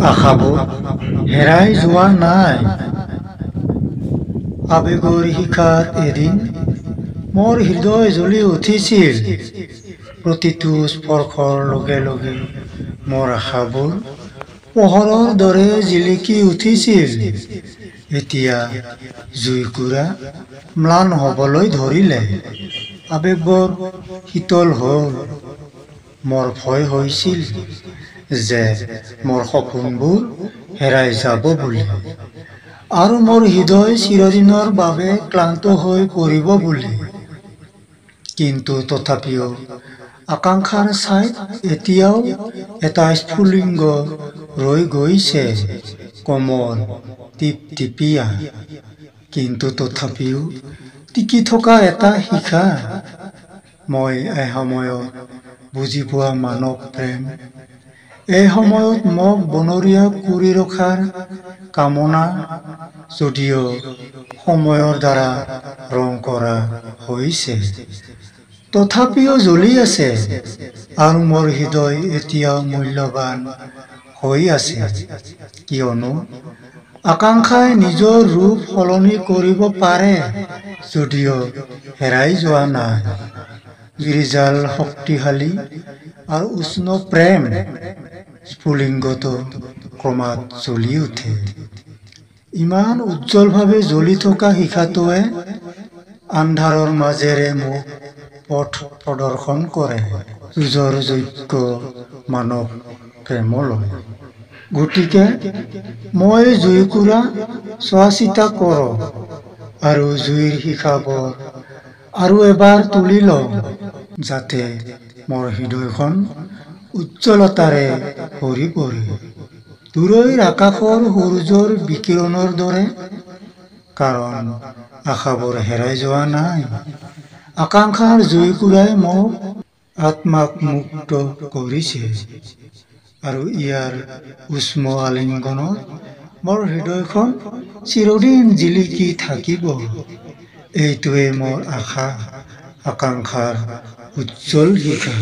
আশাবোৰ হেৰাই যোৱা নাই। আবেগৰ শিখাত এদিন মোৰ হৃদয় জ্বলি উঠিছিল। প্ৰতিটো স্পৰ্শৰ লগে লগে মোৰ আশাবোৰ পোহৰৰ দৰে জিলিকি উঠিছিল। এতিয়া জুইকুৰা ম্লান হ'বলৈ ধৰিলে। আবেগবোৰ শীতল হ'ল। মোৰ ভয় হৈছিল যে মোৰ সপোনবোৰ হেৰাই যাব বুলি, আৰু মোৰ হৃদয় চিৰদিনৰ বাবে ক্লান্ত হৈ পৰিব বুলি। কিন্তু তথাপিও আকাংক্ষাৰ ছাইত এতিয়াও এটা স্ফুলিংগ ৰৈ গৈছে, কোমল, টিপটিপীয়া। কিন্তু তথাপিও টিকি থকা এটা শিখা। মই এসময়ত বুজি পোৱা মানৱ প্ৰেম, এই সময়ত মোক বনৰীয়া কৰি ৰখাৰ কামনা, যদিও সময়ৰ দ্বাৰা ৰং কৰা হৈছে, তথাপিও জ্বলি আছে। আৰু মোৰ হৃদয় এতিয়াও মূল্যৱান হৈ আছে, কিয়নো আকাংক্ষাই নিজৰ ৰূপ সলনি কৰিব পাৰে, যদিও হেৰাই যোৱা নাই। গিৰিজাল শক্তিশালী আৰু উষ্ণ প্ৰেম স্ফুলিংগটো ক্ৰমাৎ জ্বলি উঠে। ইমান উজ্জ্বলভাৱে জ্বলি থকা শিখাটোৱে আন্ধাৰৰ মাজেৰে মোক পথ প্ৰদৰ্শন কৰে, যুঁজৰ যোগ্য মানৱ প্ৰেমলৈ। গতিকে মই জুইকুৰা চোৱাচিতা কৰোঁ আৰু জুইৰ শিখাবোৰ আৰু এবাৰ তুলি লওঁ, যাতে মোৰ হৃদয়খন উজ্জ্বলতাৰে ভৰি পৰে, দূৰৈৰ আকাশৰ সূৰ্যৰ বিকিৰণৰ দৰে। কাৰণ আশাবোৰ হেৰাই যোৱা নাই। আকাংক্ষাৰ জুইকুৰাই মোক আত্মাক মুক্ত কৰিছে, আৰু ইয়াৰ উষ্ম আলিংগনত মোৰ হৃদয়খন চিৰদিন জিলিকি থাকিব। এইটোৱেই মোৰ আশা, আকাংক্ষাৰ উজ্জ্বল শিখা।